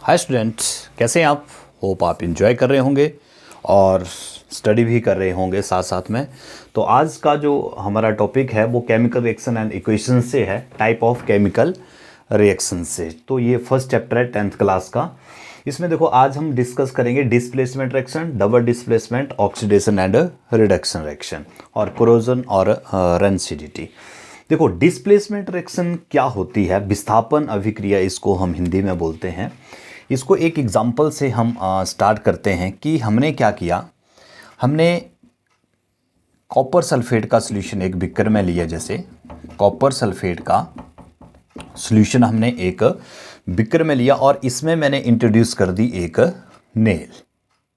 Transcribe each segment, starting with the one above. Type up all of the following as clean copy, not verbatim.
Hi students, कैसे हैं आप? होप आप इंजॉय कर रहे होंगे और स्टडी भी कर रहे होंगे साथ साथ में। तो आज का जो हमारा टॉपिक है वो केमिकल रिएक्शन एंड इक्वेशन से है, टाइप ऑफ केमिकल रिएक्शन से। तो ये फर्स्ट चैप्टर है 10th क्लास का। इसमें देखो आज हम डिस्कस करेंगे displacement reaction, double displacement, oxidation and reduction reaction और कोरोजन और रेंसिडिटी। देखो डिस्प्लेसमेंट रिएक्शन क्या होती है, विस्थापन अभिक्रिया इसको हम हिंदी में बोलते हैं। इसको एक एग्जांपल से हम स्टार्ट करते हैं कि हमने क्या किया। हमने कॉपर सल्फेट का सॉल्यूशन एक बीकर में लिया। जैसे कॉपर सल्फेट का सॉल्यूशन हमने एक बीकर में लिया और इसमें मैंने इंट्रोड्यूस कर दी एक नेल।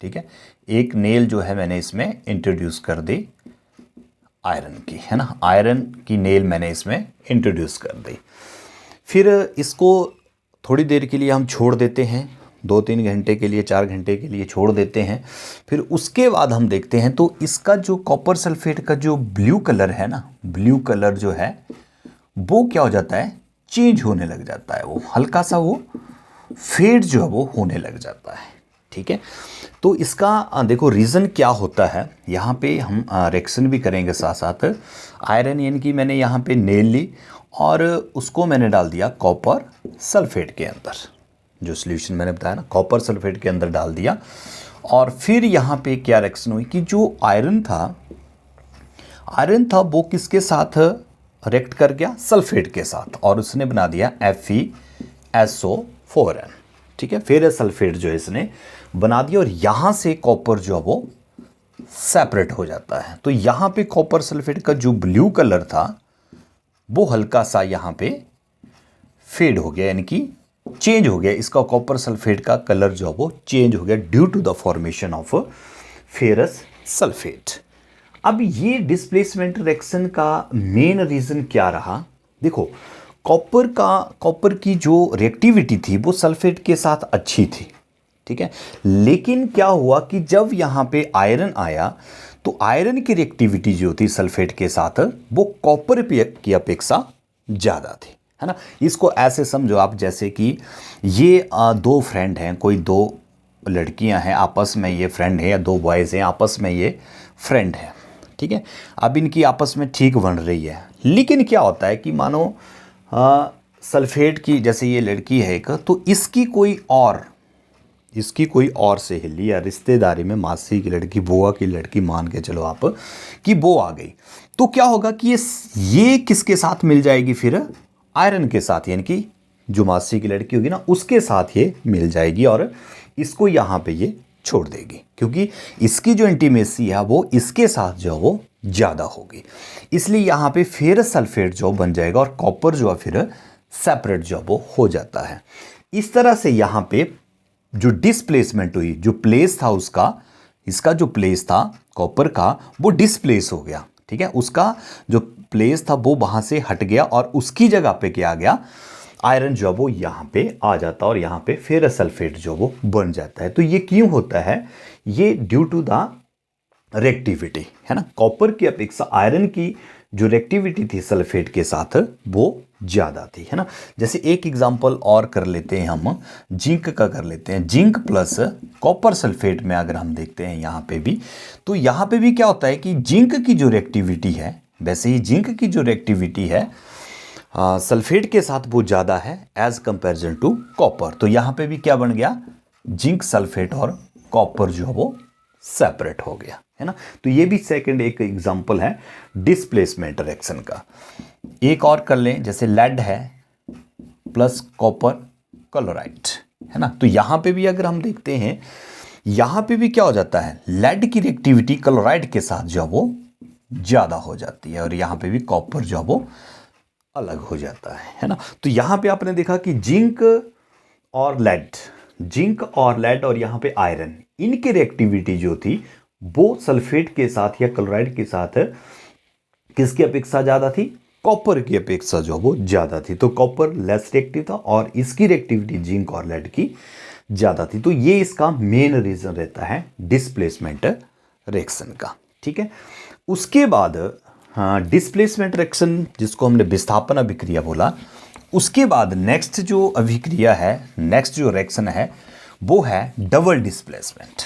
ठीक है, एक नेल जो है मैंने इसमें इंट्रोड्यूस कर दी आयरन की, है ना। आयरन की नेल मैंने इसमें इंट्रोड्यूस कर दी। फिर इसको थोड़ी देर के लिए हम छोड़ देते हैं, 2-3 घंटे के लिए, 4 घंटे के लिए छोड़ देते हैं। फिर उसके बाद हम देखते हैं तो इसका जो कॉपर सल्फेट का जो ब्लू कलर है ना, ब्लू कलर जो है वो क्या हो जाता है, चेंज होने लग जाता है। वो हल्का सा वो फेड जो है वो होने लग जाता है। ठीक है, तो इसका देखो रीज़न क्या होता है। यहाँ पे हम रिएक्शन भी करेंगे साथ साथ। आयरन यानी कि मैंने यहाँ पे नेल ली और उसको मैंने डाल दिया कॉपर सल्फेट के अंदर। जो सॉल्यूशन मैंने बताया ना, कॉपर सल्फेट के अंदर डाल दिया। और फिर यहाँ पे क्या रिएक्शन हुई कि जो आयरन था वो किसके साथ रिएक्ट कर गया, सल्फेट के साथ, और उसने बना दिया FeSO4n। ठीक है, फिर सल्फेट जो है इसने बना दिया और यहाँ से कॉपर जो है वो सेपरेट हो जाता है। तो यहाँ पे कॉपर सल्फेट का जो ब्लू कलर था वो हल्का सा यहाँ पे फेड हो गया, यानी कि चेंज हो गया। इसका कॉपर सल्फेट का कलर जो है वो चेंज हो गया due to the formation of ferrous sulphate. अब ये डिस्प्लेसमेंट रिएक्शन का मेन रीजन क्या रहा। देखो कॉपर की जो रिएक्टिविटी थी वो सल्फेट के साथ अच्छी थी। ठीक है, लेकिन क्या हुआ कि जब यहाँ पे आयरन आया तो आयरन की रिएक्टिविटी जो थी सल्फेट के साथ वो कॉपर की अपेक्षा ज़्यादा थी, है ना। इसको ऐसे समझो आप, जैसे कि ये 2 फ्रेंड हैं, कोई 2 लड़कियां हैं आपस में, ये फ्रेंड है, या 2 बॉयज़ हैं आपस में, ये फ्रेंड है। ठीक है, अब इनकी आपस में ठीक बन रही है। लेकिन क्या होता है कि मानो सल्फेट की, जैसे ये लड़की है एक, तो इसकी कोई और सहेली या रिश्तेदारी में, मासी की लड़की, बुआ की लड़की मान के चलो आप, कि वो आ गई, तो क्या होगा कि ये किसके साथ मिल जाएगी, फिर आयरन के साथ, यानी कि जो मासी की लड़की होगी ना उसके साथ ये मिल जाएगी और इसको यहाँ पे ये छोड़ देगी, क्योंकि इसकी जो इंटीमेसी है वो इसके साथ जो वो ज़्यादा होगी। इसलिए यहाँ पे फेरस सल्फेट जो बन जाएगा और कॉपर जो है फिर सेपरेट जो वो हो जाता है। इस तरह से यहाँ पे जो डिस्प्लेसमेंट हुई, जो प्लेस था उसका, इसका जो प्लेस था कॉपर का वो डिस्प्लेस हो गया। ठीक है, उसका जो प्लेस था वो वहाँ से हट गया और उसकी जगह पे क्या आ गया, आयरन जो वो यहाँ पे आ जाता और यहाँ पे फेरस सल्फेट जो वो बन जाता है। तो ये क्यों होता है, ये ड्यू टू द रिएक्टिविटी, है ना। कॉपर की अपेक्षा आयरन की जो रिएक्टिविटी थी सल्फेट के साथ वो ज़्यादा थी, है ना। जैसे एक एग्जांपल और कर लेते हैं, हम जिंक का कर लेते हैं। जिंक प्लस कॉपर सल्फेट में अगर हम देखते हैं यहाँ पे भी, तो यहाँ पे भी क्या होता है कि जिंक की जो रिएक्टिविटी है, वैसे ही जिंक की जो रिएक्टिविटी है सल्फेट के साथ वो ज़्यादा है एज कंपेरिजन टू कॉपर। तो यहाँ पे भी क्या बन गया, जिंक सल्फेट और कॉपर जो है वो सेपरेट हो गया, है ना। तो ये भी सेकंड एक एग्जांपल है डिस्प्लेसमेंट रिएक्शन का। एक और कर लें, जैसे लेड है प्लस कॉपर क्लोराइड, है ना। तो यहाँ पे भी अगर हम देखते हैं, यहाँ पे भी क्या हो जाता है, लेड की रिएक्टिविटी क्लोराइड के साथ जो वो ज़्यादा हो जाती है और यहाँ पे भी कॉपर जो वो अलग हो जाता है ना। तो यहाँ पे आपने देखा कि जिंक और लेड और यहाँ पे आयरन, इनकी रिएक्टिविटी जो थी वो सल्फेट के साथ या क्लोराइड के साथ किसकी अपेक्षा ज़्यादा थी, कॉपर की अपेक्षा जो वो ज़्यादा थी। तो कॉपर लेस रिएक्टिव था और इसकी रिएक्टिविटी जिंक और लेड की ज़्यादा थी। तो ये इसका मेन रीज़न रहता है डिस्प्लेसमेंट रिएक्शन का। ठीक है, उसके बाद डिस्प्लेसमेंट रिएक्शन जिसको हमने विस्थापन अभिक्रिया बोला, उसके बाद नेक्स्ट जो अभिक्रिया है, नेक्स्ट जो रिएक्शन है वो है डबल डिस्प्लेसमेंट।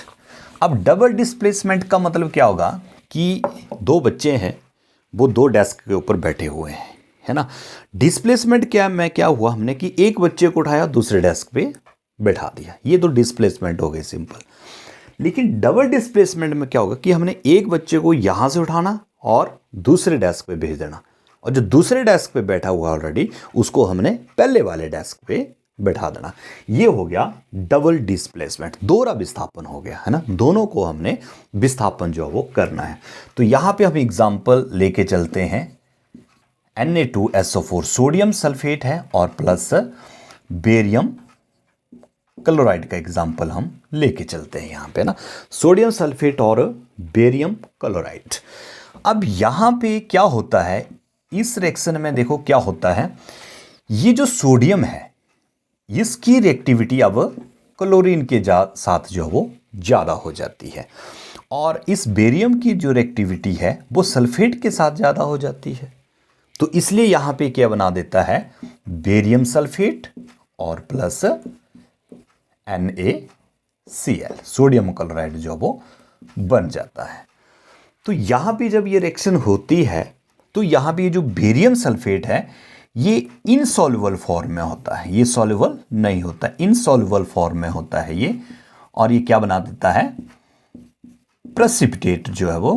अब डबल डिस्प्लेसमेंट का मतलब क्या होगा कि दो बच्चे हैं, वो दो डेस्क के ऊपर बैठे हुए हैं, है ना। डिस्प्लेसमेंट क्या हुआ, हमने कि एक बच्चे को उठाया दूसरे डेस्क पे बैठा दिया, ये तो डिस्प्लेसमेंट हो गई सिंपल। लेकिन डबल डिस्प्लेसमेंट में क्या होगा कि हमने एक बच्चे को यहां से उठाना और दूसरे डेस्क पे भेज देना, और जो दूसरे डेस्क पे बैठा हुआ ऑलरेडी उसको हमने पहले वाले डेस्क पे बैठा देना। ये हो गया डबल डिस्प्लेसमेंट, दोहरा विस्थापन हो गया, है ना। दोनों को हमने विस्थापन जो है वो करना है। तो यहां पे हम एग्जांपल लेके चलते हैं, Na2SO4 सोडियम सल्फेट है और प्लस बेरियम क्लोराइड का एग्जांपल हम लेके चलते हैं यहां पे ना, सोडियम सल्फेट और बेरियम क्लोराइड। अब यहां पे क्या होता है, इस रिएक्शन में देखो क्या होता है, ये जो सोडियम है इसकी रिएक्टिविटी अब क्लोरीन के साथ जो वो ज़्यादा हो जाती है, और इस बेरियम की जो रिएक्टिविटी है वो सल्फेट के साथ ज़्यादा हो जाती है। तो इसलिए यहाँ पे क्या बना देता है, बेरियम सल्फेट और प्लस NaCl, सोडियम क्लोराइड जो वो बन जाता है। तो यहाँ पे जब ये रिएक्शन होती है तो यहाँ पे जो बेरियम सल्फेट है ये इनसॉल्युबल फॉर्म में होता है, ये सॉल्युबल नहीं होता, इनसॉल्युबल फॉर्म में होता है ये, और ये क्या बना देता है, प्रेसिपिटेट जो है वो,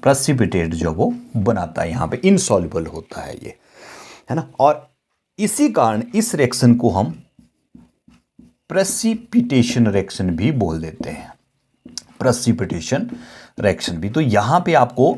प्रेसिपिटेट जो वो बनाता है, यहाँ पे इनसॉल्युबल होता है ये, है ना। और इसी कारण इस रिएक्शन को हम प्रेसिपिटेशन रिएक्शन भी बोल देते हैं, प्रेसिपिटेशन रिएक्शन भी। तो यहां पे आपको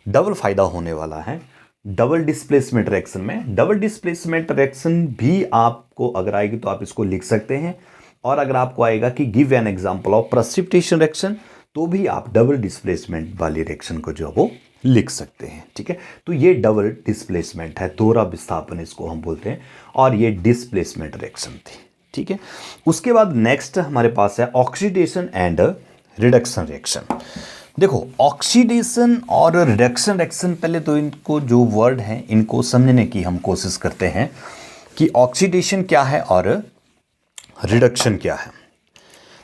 डबल फायदा होने वाला है डबल डिस्प्लेसमेंट रिएक्शन में। डबल डिस्प्लेसमेंट रिएक्शन भी आपको अगर आएगी तो आप इसको लिख सकते हैं, और अगर आपको आएगा कि give an example of precipitation reaction तो भी आप डबल डिस्प्लेसमेंट वाली रिएक्शन को जो वो लिख सकते हैं, ठीक है। तो ये डबल डिस्प्लेसमेंट है, दोहरा विस्थापन इसको हम बोलते हैं, और ये डिस्प्लेसमेंट रिएक्शन थी, ठीक है। उसके बाद नेक्स्ट हमारे पास है ऑक्सीडेशन एंड रिडक्शन रिएक्शन। देखो ऑक्सीडेशन और रिडक्शन रिएक्शन, पहले तो इनको जो वर्ड हैं इनको समझने की हम कोशिश करते हैं कि ऑक्सीडेशन क्या है और रिडक्शन क्या है।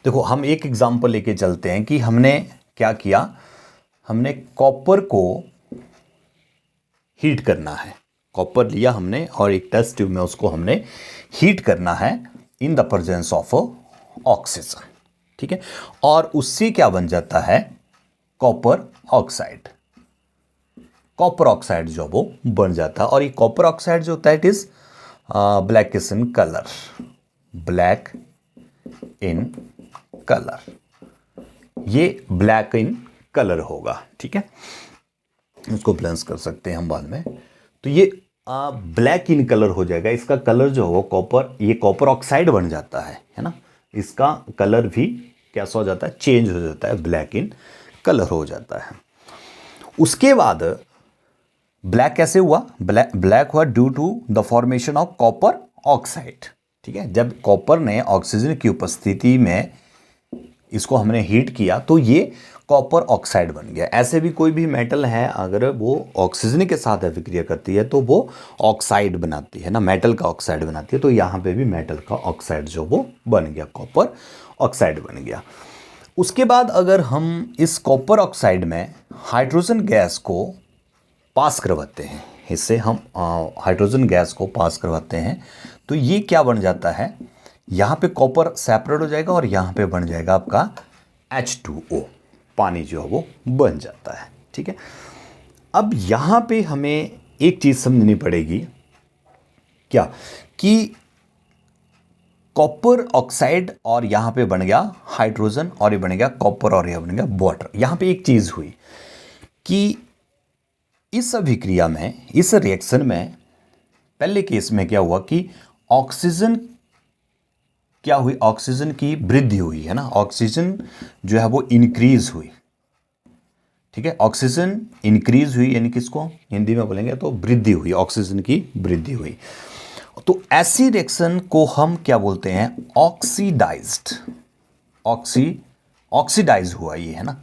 देखो हम एक एग्जांपल लेके चलते हैं कि हमने क्या किया, हमने कॉपर को हीट करना है, कॉपर लिया हमने और एक टेस्ट ट्यूब में उसको हमने हीट करना है in the presence of oxygen, ठीक है। और उससे क्या बन जाता है, कॉपर ऑक्साइड, कॉपर ऑक्साइड जो वो बन जाता है। और ये कॉपर ऑक्साइड जो होता है it is blackish in colour, black in colour, ये ब्लैक इन कलर होगा, ठीक है। इसको ब्लेंस कर सकते हैं हम बाद में। तो ये ब्लैक इन कलर हो जाएगा, इसका कलर जो हो कॉपर, ये कॉपर ऑक्साइड बन जाता है ना, इसका कलर भी कैसा हो जाता है, चेंज हो जाता है, ब्लैक इन कलर हो जाता है। उसके बाद ब्लैक कैसे हुआ, ब्लैक हुआ due to the formation of copper oxide, ठीक है। जब कॉपर ने ऑक्सीजन की उपस्थिति में इसको हमने हीट किया तो ये कॉपर ऑक्साइड बन गया। ऐसे भी कोई भी मेटल है अगर वो ऑक्सीजन के साथ अभिक्रिया करती है तो वो ऑक्साइड बनाती है ना, मेटल का ऑक्साइड बनाती है। तो यहाँ पे भी मेटल का ऑक्साइड जो वो बन गया, कॉपर ऑक्साइड बन गया। उसके बाद अगर हम इस कॉपर ऑक्साइड में हाइड्रोजन गैस को पास करवाते हैं, इससे हम हाइड्रोजन गैस को पास करवाते हैं तो ये क्या बन जाता है, यहाँ पे कॉपर सेपरेट हो जाएगा और यहाँ पे बन जाएगा आपका H2O, पानी जो है वो बन जाता है, ठीक है। अब यहाँ पे हमें एक चीज़ समझनी पड़ेगी, क्या कि कॉपर ऑक्साइड और यहाँ पे बन गया हाइड्रोजन और ये बन गया कॉपर और ये बन गया वाटर। यहाँ पे एक चीज़ हुई कि इस अभिक्रिया में, इस रिएक्शन में पहले केस में क्या हुआ कि ऑक्सीजन क्या हुई, ऑक्सीजन की वृद्धि हुई, है ना, ऑक्सीजन जो है वो इंक्रीज हुई, ठीक है। ऑक्सीजन इंक्रीज हुई यानी किसको हिंदी में बोलेंगे तो वृद्धि हुई, ऑक्सीजन की वृद्धि हुई। तो ऐसी रिएक्शन को हम क्या बोलते हैं, ऑक्सीडाइज्ड, ऑक्सीडाइज हुआ ये, है ना,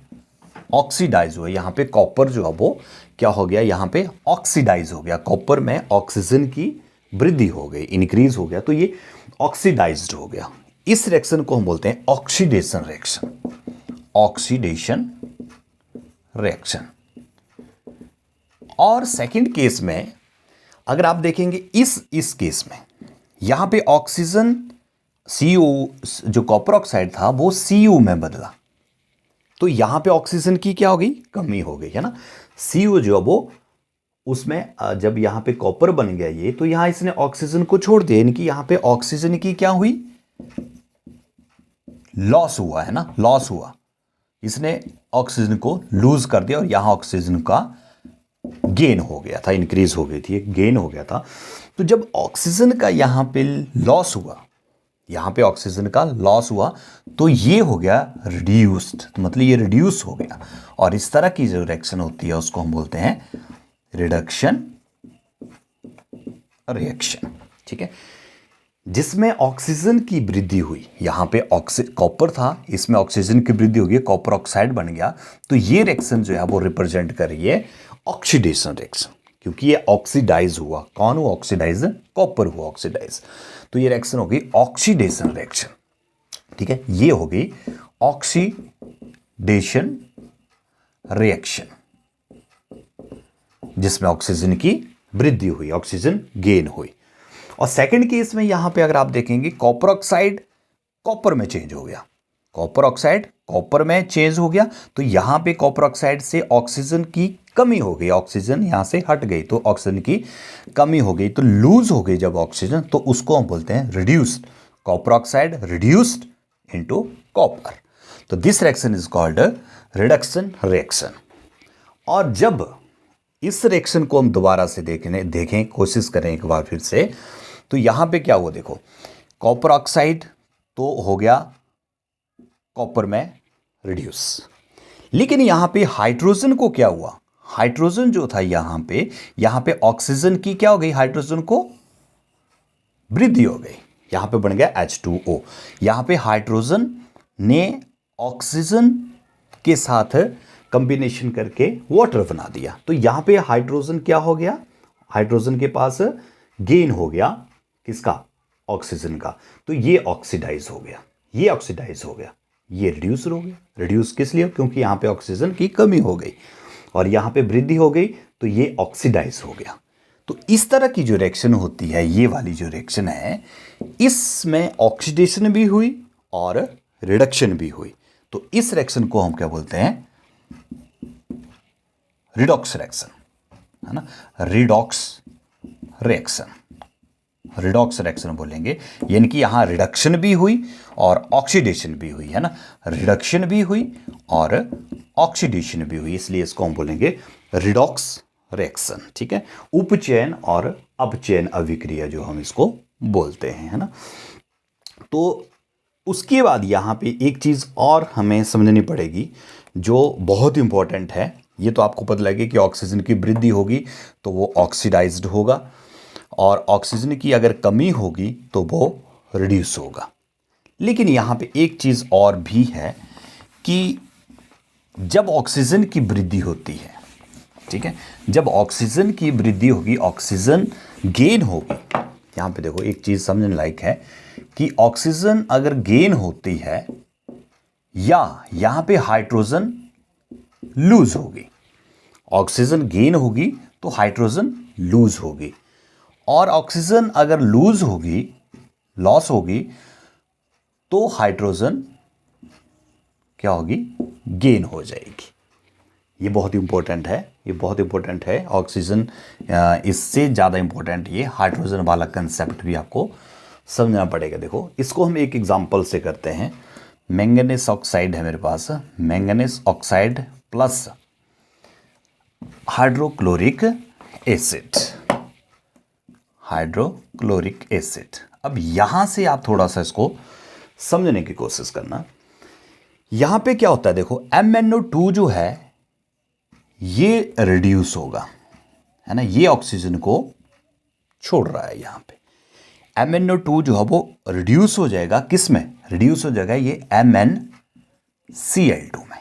ऑक्सीडाइज हुआ। यहाँ पे कॉपर जो है वो क्या हो गया, यहाँ पे ऑक्सीडाइज हो गया, कॉपर में ऑक्सीजन की वृद्धि हो गई, इंक्रीज हो गया, तो ये ऑक्सीडाइज्ड हो गया। इस रिएक्शन को हम बोलते हैं ऑक्सीडेशन रिएक्शन। Oxidation reaction. और सेकंड केस में अगर आप देखेंगे इस केस में यहां पे ऑक्सीजन Cu जो कॉपर ऑक्साइड था वो Cu में बदला, तो यहां पे ऑक्सीजन की क्या हो गई, कमी हो गई, है ना। Cu जो वो उसमें जब यहां पे कॉपर बन गया ये, तो यहां इसने ऑक्सीजन को छोड़ दिया, यानी कि यहां पे ऑक्सीजन की क्या हुई, लॉस हुआ, है ना, लॉस हुआ। इसने ऑक्सीजन को लूज कर दिया और यहां ऑक्सीजन का गेन हो गया था, इंक्रीज हो गई थी, गेन हो गया था। तो जब ऑक्सीजन का यहां पे लॉस हुआ, यहां पे ऑक्सीजन का लॉस हुआ, तो ये हो गया रिड्यूस्ड, तो मतलब ये रिड्यूस हो गया। और इस तरह की जो रिएक्शन होती है उसको हम बोलते हैं रिडक्शन रिएक्शन, ठीक है, जिसमें ऑक्सीजन की वृद्धि हुई। यहां पे कॉपर था, इसमें ऑक्सीजन की वृद्धि हो गई, कॉपर ऑक्साइड बन गया। तो ये रिएक्शन जो है वो रिप्रेजेंट कर रही है ऑक्सीडेशन रिएक्शन, क्योंकि ये ऑक्सीडाइज हुआ। कौन हुआ ऑक्सीडाइज, कॉपर हुआ ऑक्सीडाइज। तो ये रिएक्शन हो गई ऑक्सीडेशन रिएक्शन, ठीक है, ये हो गई ऑक्सीडेशन रिएक्शन, जिसमें ऑक्सीजन की वृद्धि हुई, ऑक्सीजन गेन हुई। और सेकंड केस में यहां पे अगर आप देखेंगे कॉपर ऑक्साइड कॉपर में चेंज हो गया, कॉपर ऑक्साइड कॉपर में चेंज हो गया, तो यहां पे कॉपर ऑक्साइड से ऑक्सीजन की कमी हो गई, ऑक्सीजन यहां से हट गई, तो ऑक्सीजन की कमी हो गई, तो लूज हो गई जब ऑक्सीजन, तो उसको हम बोलते हैं reduced. Copper oxide reduced into copper, तो this reaction is called reduction reaction. और जब इस रिएक्शन को हम दोबारा से देखें कोशिश करें एक बार फिर से, तो यहां पे क्या हुआ, देखो कॉपर ऑक्साइड तो हो गया कॉपर में रिड्यूस, लेकिन यहां पे हाइड्रोजन को क्या हुआ, हाइड्रोजन जो था यहां पे ऑक्सीजन की क्या हो गई, हाइड्रोजन को वृद्धि हो गई, यहां पे बन गया H2O। यहां पे हाइड्रोजन ने ऑक्सीजन के साथ कंबिनेशन करके वाटर बना दिया, तो यहां पे हाइड्रोजन क्या हो गया, हाइड्रोजन के पास गेन हो गया, किसका, ऑक्सीजन का, तो ये ऑक्सीडाइज हो गया, ये ऑक्सीडाइज हो गया, ये रिड्यूस हो गया। रिड्यूस किस लिए, क्योंकि यहां पे ऑक्सीजन की कमी हो गई, और यहां पे वृद्धि हो गई, तो ये ऑक्सीडाइज हो गया। तो इस तरह की जो रिएक्शन होती है, ये वाली जो रिएक्शन है, इसमें ऑक्सीडेशन भी हुई और रिडक्शन भी हुई, तो इस रिएक्शन को हम क्या बोलते हैं, रिडॉक्स रिएक्शन, है ना, रिडॉक्स रिएक्शन, रिडॉक्स रिएक्शन बोलेंगे, यानी कि यहां रिडक्शन भी हुई और ऑक्सीडेशन भी हुई, है ना, रिडक्शन भी हुई और ऑक्सीडेशन भी हुई, इसलिए इसको हम बोलेंगे रिडॉक्स रिएक्शन, ठीक है, उपचयन और अपचयन अभिक्रिया जो हम इसको बोलते हैं, है ना। तो उसके बाद यहां पे एक चीज और हमें समझनी पड़ेगी जो बहुत इंपॉर्टेंट है। ये तो आपको पता लगे कि ऑक्सीजन की वृद्धि होगी तो वो ऑक्सीडाइज्ड होगा, और ऑक्सीजन की अगर कमी होगी तो वो रिड्यूस होगा। लेकिन यहाँ पे एक चीज़ और भी है कि जब ऑक्सीजन की वृद्धि होती है, ठीक है, जब ऑक्सीजन की वृद्धि होगी, ऑक्सीजन गेन होगी, यहाँ पे देखो एक चीज़ समझने लायक है कि ऑक्सीजन अगर गेन होती है या यहाँ पे हाइड्रोजन लूज होगी, ऑक्सीजन गेन होगी तो हाइड्रोजन लूज होगी, और ऑक्सीजन अगर लूज होगी, लॉस होगी, तो हाइड्रोजन क्या होगी, गेन हो जाएगी। ये बहुत इंपॉर्टेंट है, ये बहुत इंपॉर्टेंट है। ऑक्सीजन इससे ज़्यादा इंपॉर्टेंट ये हाइड्रोजन वाला कंसेप्ट भी आपको समझना पड़ेगा। देखो इसको हम एक एग्जांपल से करते हैं। मैंगनीज ऑक्साइड है मेरे पास, manganese oxide plus hydrochloric acid, hydrochloric acid. अब यहां से आप थोड़ा सा इसको समझने की कोशिश करना। यहां पे क्या होता है, देखो MnO2 जो है ये रिड्यूस होगा, है ना, ये ऑक्सीजन को छोड़ रहा है। यहां पे MnO2 जो है वो रिड्यूस हो जाएगा, किस में रिड्यूस हो जाएगा, ये MnCl2 में,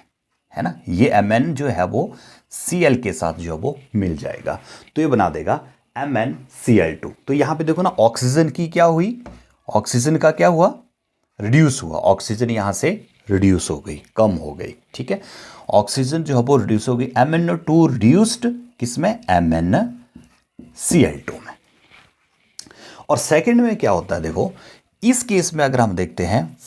है ना, ये Mn जो है वो Cl के साथ जो है वो मिल जाएगा, तो ये बना देगा MnCl2। तो यहाँ पे देखो ना, ऑक्सीजन की क्या हुई, ऑक्सीजन का क्या हुआ, रिड्यूस हुआ, ऑक्सीजन यहाँ से रिड्यूस हो गई, कम हो गई, ठीक है। ऑक्सीजन जो है वो रिड्यूस हो गई, MnO2 रिड्यूस्ड किसमें, MnCl2 में। और सेकंड में क्या होता है, देखो इस केस में अगर हम देखते हैं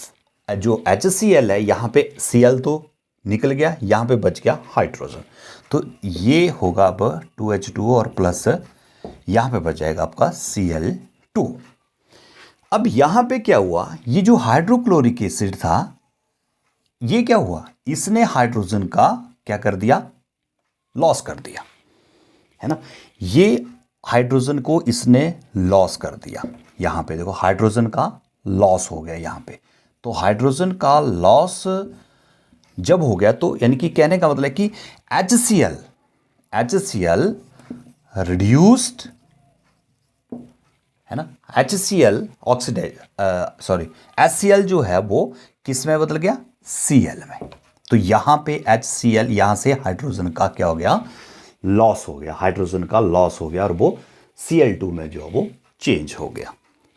जो HCl है, यहाँ पे Cl तो निकल गया, यहाँ पे बच गया हाइड्रोजन, तो ये होगा अब 2H2O और प्लस यहाँ पे बच जाएगा आपका Cl2। अब यहाँ पे क्या हुआ, ये जो हाइड्रोक्लोरिक एसिड था ये क्या हुआ, इसने हाइड्रोजन का क्या कर दिया, लॉस कर दिया, है ना। ये हाइड्रोजन को इसने लॉस कर दिया, यहां पे देखो हाइड्रोजन का लॉस हो गया यहां पे। तो हाइड्रोजन का लॉस जब हो गया तो यानी कि कहने का मतलब कि HCl रिड्यूस्ड, है ना, HCl ऑक्सीडाइज HCl जो है वो किस में बदल गया, Cl में। तो यहां पे HCl यहां से हाइड्रोजन का क्या हो गया, लॉस हो गया, हाइड्रोजन का लॉस हो गया और वो Cl2 में जो है वो चेंज हो गया,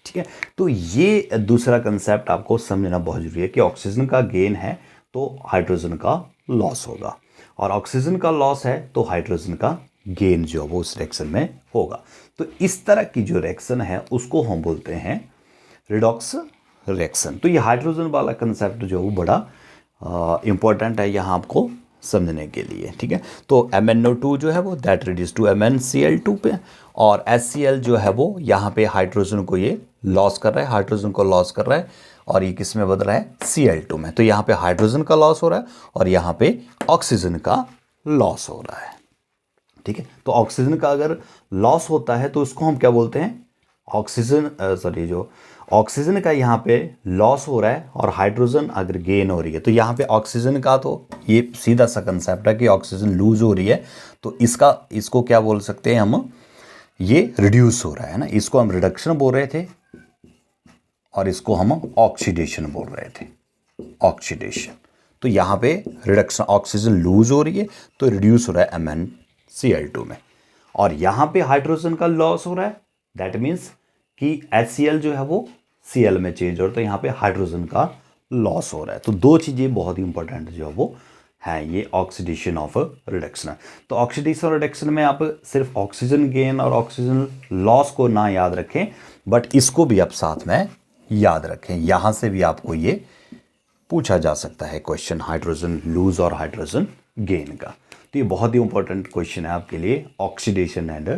ठीक है। तो ये दूसरा कंसेप्ट आपको समझना बहुत जरूरी है कि ऑक्सीजन का गेन है तो हाइड्रोजन का लॉस होगा, और ऑक्सीजन का लॉस है तो हाइड्रोजन का गेन जो है वो उस रिएक्शन में होगा। तो इस तरह की जो रिएक्शन है उसको हम बोलते हैं रिडॉक्स रिएक्शन। तो ये हाइड्रोजन वाला कंसेप्ट जो है वो बड़ा इंपॉर्टेंट है यहाँ आपको समझने के लिए, ठीक है। तो MnO2 जो है वो दैट रिड्यूस टू MnCl2 पे, और HCl जो है वो यहाँ पे हाइड्रोजन को ये लॉस कर रहा है, हाइड्रोजन को लॉस कर रहा है, और ये किस में बदल रहा है, Cl2 में। तो यहाँ पे हाइड्रोजन का लॉस हो रहा है और यहाँ पे ऑक्सीजन का लॉस हो रहा है, ठीक है। तो ऑक्सीजन का अगर लॉस होता है तो उसको हम क्या बोलते हैं, जो ऑक्सीजन का यहाँ पे लॉस हो रहा है और हाइड्रोजन अगर गेन हो रही है, तो यहाँ पे ऑक्सीजन का तो ये सीधा सा कंसेप्ट है कि ऑक्सीजन लूज हो रही है, तो इसको क्या बोल सकते हैं हम, ये रिड्यूस हो रहा है ना, इसको हम रिडक्शन बोल रहे थे और इसको हम ऑक्सीडेशन बोल रहे थे, ऑक्सीडेशन। तो यहाँ पे रिडक्शन, ऑक्सीजन लूज हो रही है तो रिड्यूस हो रहा है MnCl2 में, और यहाँ पे हाइड्रोजन का लॉस हो रहा है, दैट मीन्स कि HCl जो है वो Cl में चेंज हो रहा है, तो यहाँ पे हाइड्रोजन का लॉस हो रहा है। तो दो चीज़ें बहुत ही इंपॉर्टेंट जो है वो है, ये ऑक्सीडेशन ऑफ रिडक्शन। तो ऑक्सीडेशन और रिडक्शन में आप सिर्फ ऑक्सीजन गेन और ऑक्सीजन लॉस को ना याद रखें, बट इसको भी आप साथ में याद रखें, यहाँ से भी आपको ये पूछा जा सकता है क्वेश्चन, हाइड्रोजन लूज और हाइड्रोजन गेन का। तो ये बहुत ही इंपॉर्टेंट क्वेश्चन है आपके लिए, ऑक्सीडेशन एंड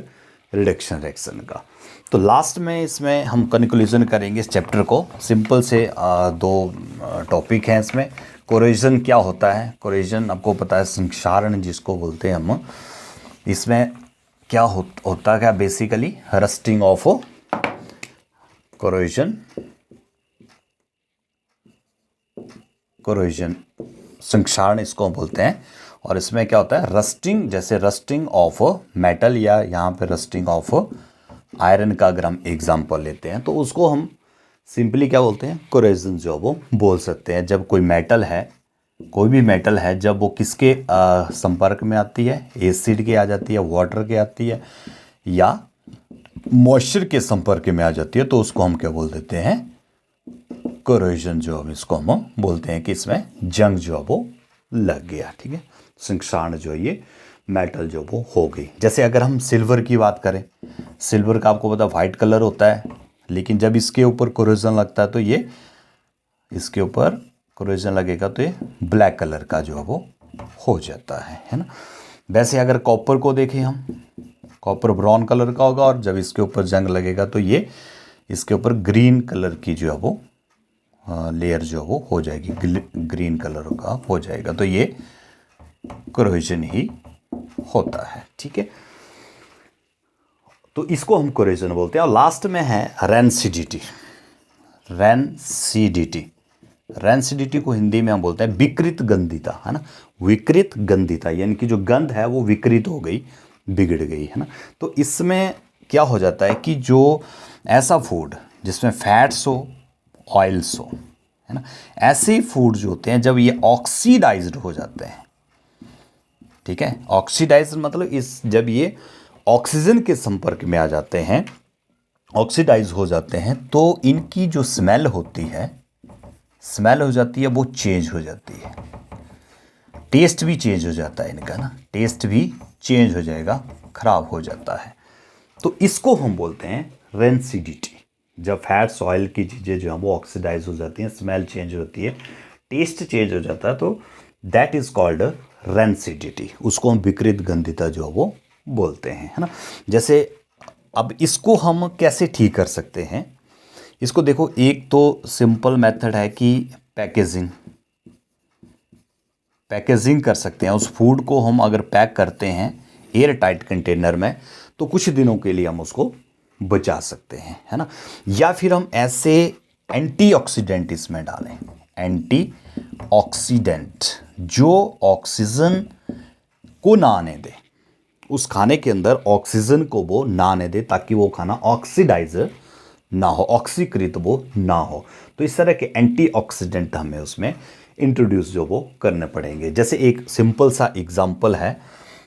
रिडक्शन रिएक्शन का। तो लास्ट में इसमें हम कंक्लूजन करेंगे इस चैप्टर को, सिंपल से दो टॉपिक हैं इसमें। कोरोजन क्या होता है, कोरोजन आपको पता है, संक्षारण जिसको बोलते हैं हम। इसमें क्या होता क्या, बेसिकली रस्टिंग ऑफ कोरोजन, संक्षारण इसको बोलते हैं। और इसमें क्या होता है, रस्टिंग, जैसे रस्टिंग ऑफ मेटल या यहाँ पे रस्टिंग ऑफ आयरन का अगर हम एग्जांपल लेते हैं तो उसको हम सिंपली क्या बोलते हैं, कोरोजन जो वो बोल सकते हैं। जब कोई मेटल है, कोई भी मेटल है, जब वो किसके संपर्क में आती है, एसिड के आ जाती है, वाटर के आती है, या मॉइस्चर के संपर्क में आ जाती है, तो उसको हम क्या बोल देते हैं, कोरोजन जो हम इसको हम बोलते हैं कि इसमें जंग जो वो लग गया, ठीक है। संक्षारण जो ये मेटल जो वो हो गई। जैसे अगर हम सिल्वर की बात करें, सिल्वर का आपको पता वाइट कलर होता है, लेकिन जब इसके ऊपर कोरोजन लगता है तो ये, इसके ऊपर कोरोजन लगेगा तो ये ब्लैक कलर का जो है वो हो जाता है ना। वैसे अगर कॉपर को देखें हम, कॉपर ब्राउन कलर का होगा, और जब इसके ऊपर जंग लगेगा तो ये इसके ऊपर ग्रीन कलर की जो है वो लेयर जो वो हो जाएगी, ग्रीन कलर का हो जाएगा, तो ये कोरोजन ही होता है, ठीक है। तो इसको हम कोरोजन बोलते हैं। और लास्ट में है रेनसिडिटी। रेनसिडिटी को हिंदी में हम बोलते हैं विकृत गंधिता, है ना, विकृत गंधिता, यानी कि जो गंध है वो विकृत हो गई, बिगड़ गई, है ना। तो इसमें क्या हो जाता है कि जो ऐसा फूड जिसमें फैट्स हो, ऑयल्स हो, है ना, ऐसे फूड जो होते हैं जब ये ऑक्सीडाइज्ड हो जाते हैं, ठीक है, ऑक्सीडाइज्ड मतलब जब ये ऑक्सीजन के संपर्क में आ जाते हैं, ऑक्सीडाइज हो जाते हैं, तो इनकी जो स्मेल होती है, स्मेल हो जाती है, वो चेंज हो जाती है। टेस्ट भी चेंज हो जाता है इनका ना, टेस्ट भी चेंज हो जाएगा, खराब हो जाता है। तो इसको हम बोलते हैं रेंसिडिटी। जब फैट्स ऑयल की चीज़ें जो हैं वो ऑक्सीडाइज हो जाती हैं, स्मेल चेंज होती है, टेस्ट चेंज हो जाता है, तो दैट इज कॉल्ड रेंसिडिटी। उसको हम विकृत गंधिता जो है वो बोलते हैं, है ना। जैसे अब इसको हम कैसे ठीक कर सकते हैं, इसको देखो, एक तो सिंपल मेथड है कि पैकेजिंग कर सकते हैं। उस फूड को हम अगर पैक करते हैं एयर टाइट कंटेनर में, तो कुछ दिनों के लिए हम उसको बचा सकते हैं, है ना। या फिर हम ऐसे एंटीऑक्सीडेंट इसमें डालें, एंटीऑक्सीडेंट जो ऑक्सीजन को ना आने दे, उस खाने के अंदर ऑक्सीजन को वो ना आने दे, ताकि वो खाना ऑक्सीडाइज ना हो, ऑक्सीकृत वो ना हो। तो इस तरह के एंटीऑक्सीडेंट हमें उसमें इंट्रोड्यूस जो वो करने पड़ेंगे। जैसे एक सिंपल सा एग्जांपल है,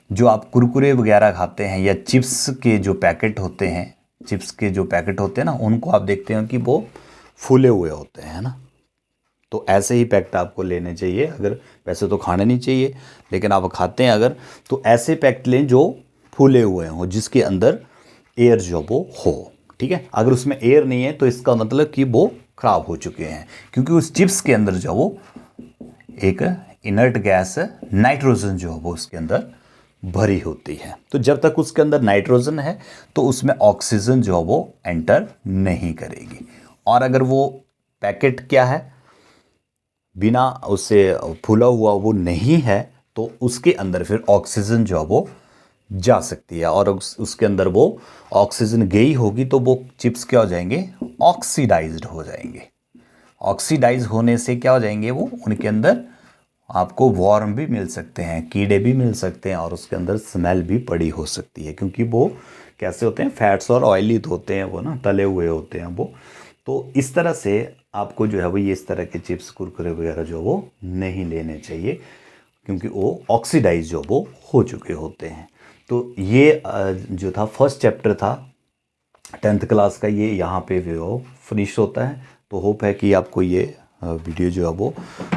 जो आप कुरकुरे वगैरह खाते हैं या चिप्स के जो पैकेट होते हैं, ना, उनको आप देखते हैं कि वो फूले हुए होते हैं ना। तो ऐसे ही पैकेट आपको लेने चाहिए, अगर वैसे तो खाने नहीं चाहिए, लेकिन आप खाते हैं अगर, तो ऐसे पैकेट लें जो फूले हुए हों, जिसके अंदर एयर जो वो हो, ठीक है। अगर उसमें एयर नहीं है तो इसका मतलब कि वो खराब हो चुके हैं, क्योंकि उस चिप्स के अंदर जो वो एक इनर्ट गैस नाइट्रोजन जो है वो उसके अंदर भरी होती है। तो जब तक उसके अंदर नाइट्रोजन है तो उसमें ऑक्सीजन जो है वो एंटर नहीं करेगी। और अगर वो पैकेट क्या है, बिना उससे फूला हुआ वो नहीं है, तो उसके अंदर फिर ऑक्सीजन जो है वो जा सकती है, और उसके अंदर वो ऑक्सीजन गई होगी तो वो चिप्स क्या हो जाएंगे, ऑक्सीडाइज्ड हो जाएंगे। ऑक्सीडाइज होने से क्या हो जाएंगे, वो उनके अंदर आपको वॉर्म भी मिल सकते हैं, कीड़े भी मिल सकते हैं, और उसके अंदर स्मेल भी पड़ी हो सकती है, क्योंकि वो कैसे होते हैं, फैट्स और ऑयली होते हैं वो ना, तले हुए होते हैं वो। तो इस तरह से आपको जो है वो ये इस तरह के चिप्स कुरकुरे वगैरह जो वो नहीं लेने चाहिए, क्योंकि वो ऑक्सीडाइज जो वो हो चुके होते हैं। तो ये जो था फर्स्ट चैप्टर था 10th क्लास का, ये यहाँ पे वो फिनिश होता है। तो होप है कि आपको ये वीडियो जो है वो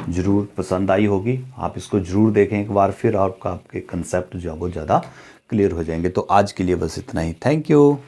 ज़रूर पसंद आई होगी। आप इसको ज़रूर देखें एक बार फिर, आपके कंसेप्ट जो है वो ज़्यादा क्लियर हो जाएंगे। तो आज के लिए बस इतना ही। Thank you.